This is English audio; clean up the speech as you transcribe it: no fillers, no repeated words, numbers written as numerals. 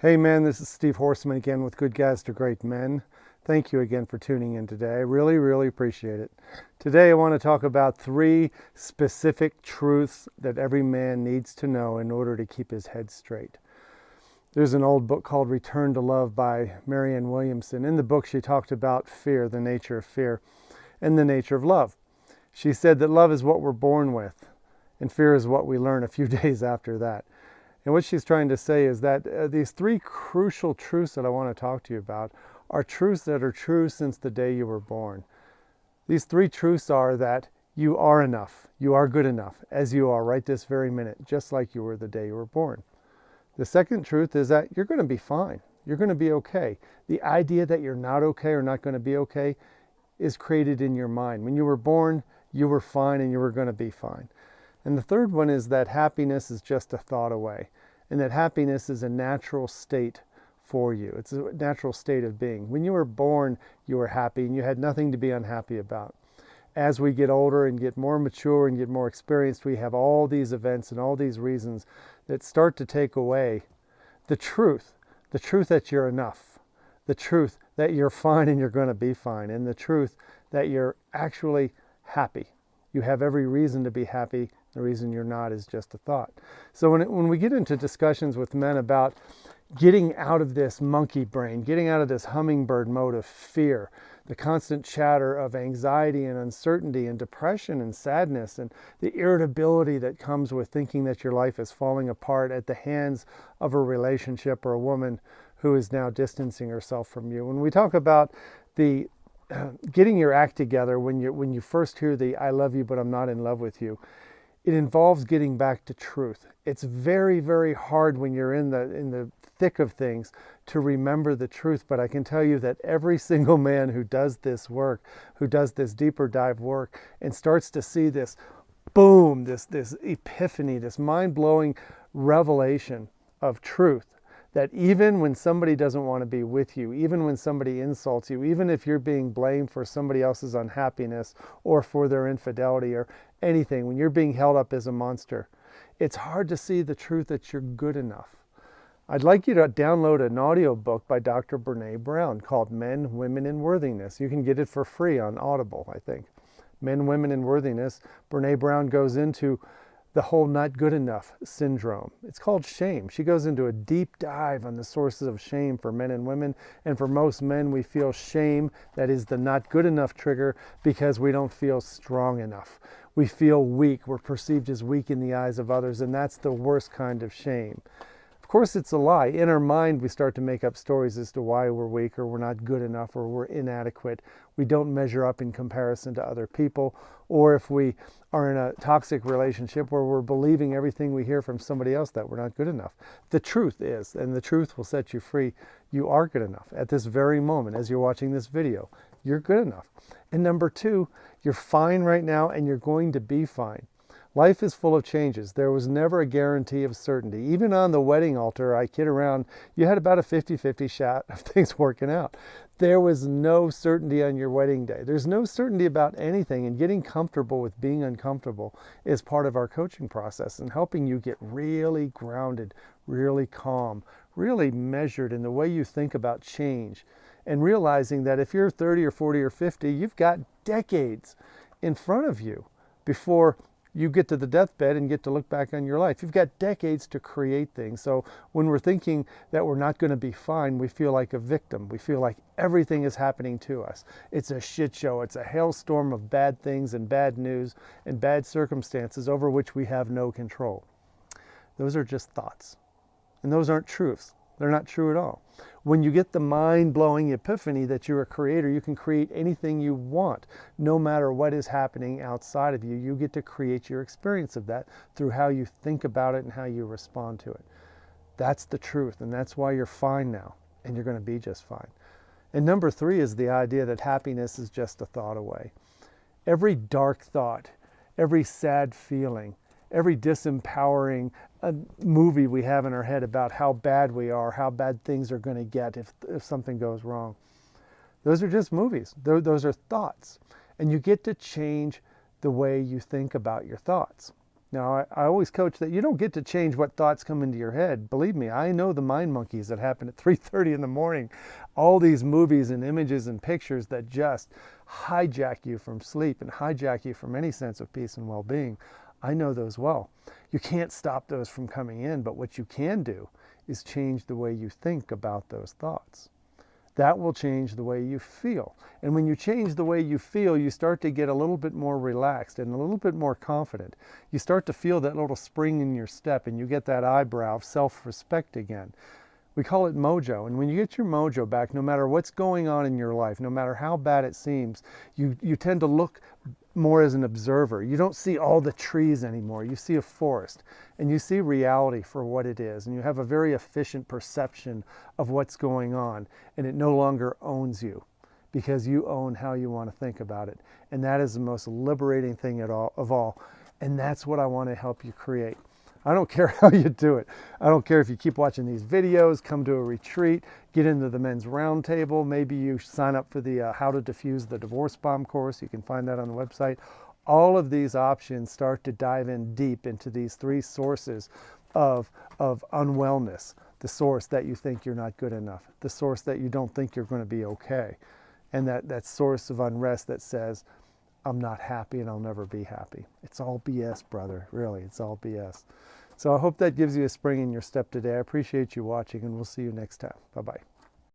Hey man, this is Steve Horseman again with Good Guys to Great Men. Thank you again for tuning in today. I really appreciate it. Today I want to talk about 3 specific truths that every man needs to know in order to keep his head straight. There's an old book called Return to Love by Marianne Williamson. In the book she talked about fear, the nature of fear, and the nature of love. She said that love is what we're born with, and fear is what we learn a few days after that. And what she's trying to say is that these 3 crucial truths that I want to talk to you about are truths that are true since the day you were born. These 3 truths are that you are enough, you are good enough, as you are right this very minute, just like you were the day you were born. The second truth is that you're going to be fine, you're going to be okay. The idea that you're not okay or not going to be okay is created in your mind. When you were born, you were fine and you were going to be fine. And the third one is that happiness is just a thought away, and that happiness is a natural state for you. It's a natural state of being. When you were born, you were happy and you had nothing to be unhappy about. As we get older and get more mature and get more experienced, we have all these events and all these reasons that start to take away the truth that you're enough, the truth that you're fine and you're going to be fine, and the truth that you're actually happy. You have every reason to be happy. The reason you're not is just a thought. So when we get into discussions with men about getting out of this monkey brain, getting out of this hummingbird mode of fear, the constant chatter of anxiety and uncertainty and depression and sadness and the irritability that comes with thinking that your life is falling apart at the hands of a relationship or a woman who is now distancing herself from you. When we talk about the getting your act together when you first hear the "I love you, but I'm not in love with you," it involves getting back to truth. It's very hard when you're in the thick of things to remember the truth, but I can tell you that every single man who does this work, who does this deeper dive work and starts to see this boom, this epiphany, this mind-blowing revelation of truth, that even when somebody doesn't want to be with you, even when somebody insults you, even if you're being blamed for somebody else's unhappiness or for their infidelity or anything, when you're being held up as a monster, it's hard to see the truth that you're good enough. I'd like you to download an audio book by Dr. Brene Brown called Men, Women, and Worthiness. You can get it for free on Audible, I think. Men, Women, and Worthiness. Brene Brown goes into the whole not good enough syndrome. It's called shame. She goes into a deep dive on the sources of shame for men and women. And for most men, we feel shame, that is the not good enough trigger, because we don't feel strong enough. We feel weak. We're perceived as weak in the eyes of others, and that's the worst kind of shame. Of course, it's a lie. In our mind, we start to make up stories as to why we're weak or we're not good enough or we're inadequate. We don't measure up in comparison to other people. Or if we are in a toxic relationship where we're believing everything we hear from somebody else that we're not good enough. The truth is, and the truth will set you free, you are good enough. At this very moment, as you're watching this video, you're good enough. And number 2, you're fine right now and you're going to be fine. Life is full of changes. There was never a guarantee of certainty. Even on the wedding altar, I kid around, you had about a 50-50 shot of things working out. There was no certainty on your wedding day. There's no certainty about anything, and getting comfortable with being uncomfortable is part of our coaching process and helping you get really grounded, really calm, really measured in the way you think about change, and realizing that if you're 30 or 40 or 50, you've got decades in front of you before you get to the deathbed and get to look back on your life. You've got decades to create things. So when we're thinking that we're not going to be fine, we feel like a victim. We feel like everything is happening to us. It's a shit show. It's a hailstorm of bad things and bad news and bad circumstances over which we have no control. Those are just thoughts. And those aren't truths. They're not true at all. When you get the mind-blowing epiphany that you're a creator, you can create anything you want. No matter what is happening outside of you, you get to create your experience of that through how you think about it and how you respond to it. That's the truth, and that's why you're fine now, and you're going to be just fine. And number 3 is the idea that happiness is just a thought away. Every dark thought, every sad feeling, every disempowering movie we have in our head about how bad we are, how bad things are going to get if something goes wrong. Those are just movies. Those are thoughts. And you get to change the way you think about your thoughts. Now, I always coach that you don't get to change what thoughts come into your head. Believe me, I know the mind monkeys that happen at 3:30 in the morning. All these movies and images and pictures that just hijack you from sleep and hijack you from any sense of peace and well-being. I know those well. You can't stop those from coming in, but what you can do is change the way you think about those thoughts. That will change the way you feel. And when you change the way you feel, you start to get a little bit more relaxed and a little bit more confident. You start to feel that little spring in your step, and you get that eyebrow of self-respect again. We call it mojo. And when you get your mojo back, no matter what's going on in your life, no matter how bad it seems, you tend to look more as an observer. You don't see all the trees anymore. You see a forest, and you see reality for what it is, and you have a very efficient perception of what's going on, and it no longer owns you because you own how you want to think about it. And that is the most liberating thing of all. And that's what I want to help you create. I don't care how you do it. I don't care if you keep watching these videos, come to a retreat, get into the men's roundtable. Maybe you sign up for the How to Diffuse the Divorce Bomb course. You can find that on the website. All of these options start to dive in deep into these three sources of unwellness. The source that you think you're not good enough. The source that you don't think you're going to be okay. And that source of unrest that says, I'm not happy and I'll never be happy. It's all BS, brother. Really, it's all BS. So I hope that gives you a spring in your step today. I appreciate you watching, and we'll see you next time. Bye-bye.